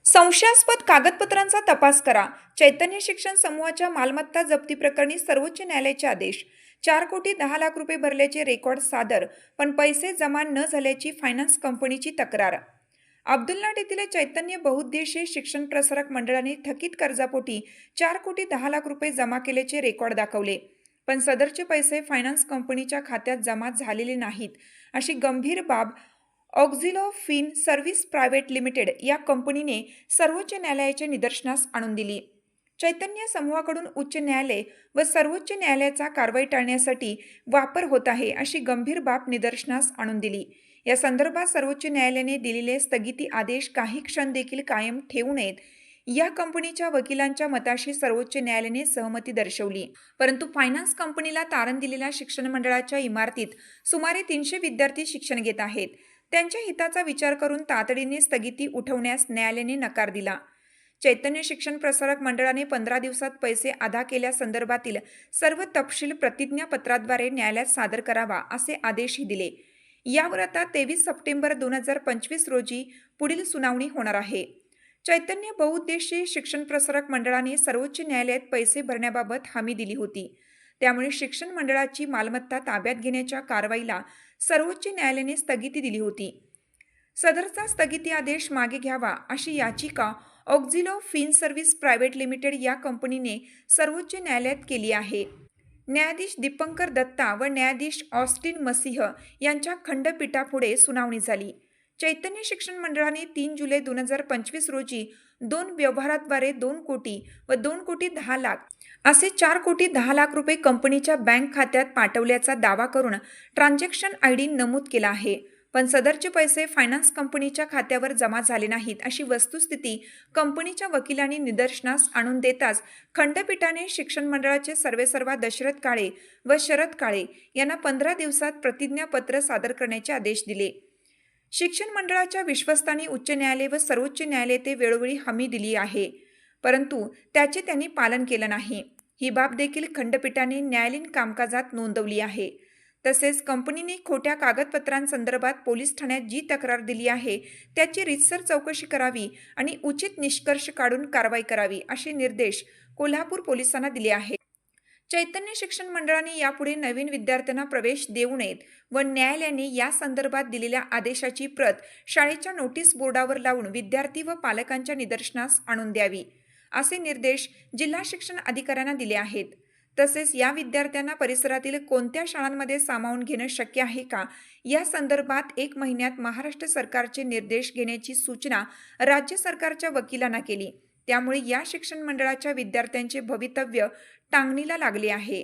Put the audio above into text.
संशयास्पद कागदपत्रांचा तपास करा. चैतन्य शिक्षण समूहाच्या मालमत्ता जप्ती प्रकरणी सर्वोच्च न्यायालयाचे आदेश. 4,10,00,000 रुपये भरल्याचे रेकॉर्ड सादर, पण पैसे जमा न झाल्याची फायनान्स कंपनीची तक्रार. अब्दुलनाट येथील चैतन्य बहुउद्देशीय शिक्षण प्रसारक मंडळाने थकीत कर्जापोटी 4,10,00,000 रुपये जमा केल्याचे रेकॉर्ड दाखवले, पण सदरचे पैसे फायनान्स कंपनीच्या खात्यात जमा झालेले नाहीत, अशी गंभीर बाब ऑक्झिलो फिन सर्व्हिस प्रायव्हेट लिमिटेड या कंपनीने सर्वोच्च न्यायालयाच्या निदर्शनास आणून दिली. चैतन्य समूहाकडून उच्च न्यायालय व सर्वोच्च न्यायालयाचा कारवाई टाळण्यासाठी वापर होत आहे, अशी गंभीर बाब निदर्शनास आणून दिली. या संदर्भात सर्वोच्च न्यायालयाने दिलेले स्थगिती आदेश काही क्षण देखील कायम ठेवू नयेत, या कंपनीच्या वकिलांच्या मताशी सर्वोच्च न्यायालयाने सहमती दर्शवली. परंतु फायनान्स कंपनीला तारण दिलेल्या शिक्षण मंडळाच्या इमारतीत सुमारे 300 विद्यार्थी शिक्षण घेत आहेत. त्यांच्या हिताचा विचार करून तातडीने स्थगिती उठवण्यास न्यायालयाने नकार दिला. चैतन्य शिक्षण प्रसारक मंडळाने 15 दिवसात पैसे अदा केल्यासंदर्भातील सर्व तपशील प्रतिज्ञापत्राद्वारे न्यायालयात सादर करावा, असे आदेशही दिले. यावर आता 23 सप्टेंबर 2025 रोजी पुढील सुनावणी होणार आहे. चैतन्य बहुउद्देशीय शिक्षण प्रसारक मंडळाने सर्वोच्च न्यायालयात पैसे भरण्याबाबत हमी दिली होती. त्यामुळे शिक्षण मंडळाची मालमत्ता ताब्यात घेण्याच्या कारवाईला सर्वोच्च न्यायालयाने स्थगिती दिली होती. सदरचा स्थगिती आदेश मागे घ्यावा, अशी याचिका ऑक्झिलो फिन सर्व्हिस प्रायव्हेट लिमिटेड या कंपनीने सर्वोच्च न्यायालयात केली आहे. न्यायाधीश दीपंकर दत्ता व न्यायाधीश ऑस्टिन मसिह यांच्या खंडपीठापुढे सुनावणी झाली. चैतन्य शिक्षण मंडळाने 3 जुलै 2025 रोजी 2 व्यवहाराद्वारे 2 कोटी व 2 कोटी 10 लाख असे 4,10,00,000 रुपये कंपनीच्या बँक खात्यात पाठवल्याचा दावा करून ट्रान्झॅक्शन ID नमूद केला आहे, पण सदरचे पैसे फायनान्स कंपनीच्या खात्यावर जमा झाले नाहीत, अशी वस्तुस्थिती कंपनीच्या वकिलांनी निदर्शनास आणून देताच खंडपीठाने शिक्षण मंडळाचे सर्वेसर्वा दशरथ काळे व शरद काळे यांना 15 दिवसात प्रतिज्ञापत्र सादर करण्याचे आदेश दिले. शिक्षण मंडळाच्या विश्वस्तांनी उच्च न्यायालय व सर्वोच्च न्यायालय ते वेळोवेळी हमी दिली आहे, परंतु त्याचे त्यांनी पालन केलं नाही. ही बाब देखील खंडपीठाने न्यायालयीन कामकाजात नोंदवली आहे. तसेच कंपनीने खोट्या कागदपत्रांसंदर्भात पोलीस ठाण्यात जी तक्रार दिली आहे त्याची रीतसर चौकशी करावी आणि उचित निष्कर्ष काढून कारवाई करावी, असे निर्देश कोल्हापूर पोलिसांना दिले आहेत. चैतन्य शिक्षण मंडळाने यापुढे नवीन विद्यार्थ्यांना प्रवेश देऊ नयेत व न्यायालयाने या संदर्भात दिलेल्या आदेशाची प्रत शाळेच्या नोटीस बोर्डावर लावून विद्यार्थी व पालकांच्या निदर्शनास आणून द्यावी, असे निर्देश जिल्हा शिक्षण अधिकाऱ्यांना दिले आहेत. तसेच या विद्यार्थ्यांना परिसरातील कोणत्या शाळांमध्ये सामावून घेणं शक्य आहे का, या संदर्भात 1 महिन्यात महाराष्ट्र सरकारचे निर्देश घेण्याची सूचना राज्य सरकारच्या वकिलांना केली. त्यामुळे या शिक्षण मंडळाच्या विद्यार्थ्यांचे भवितव्य टांगणीला लागले आहे.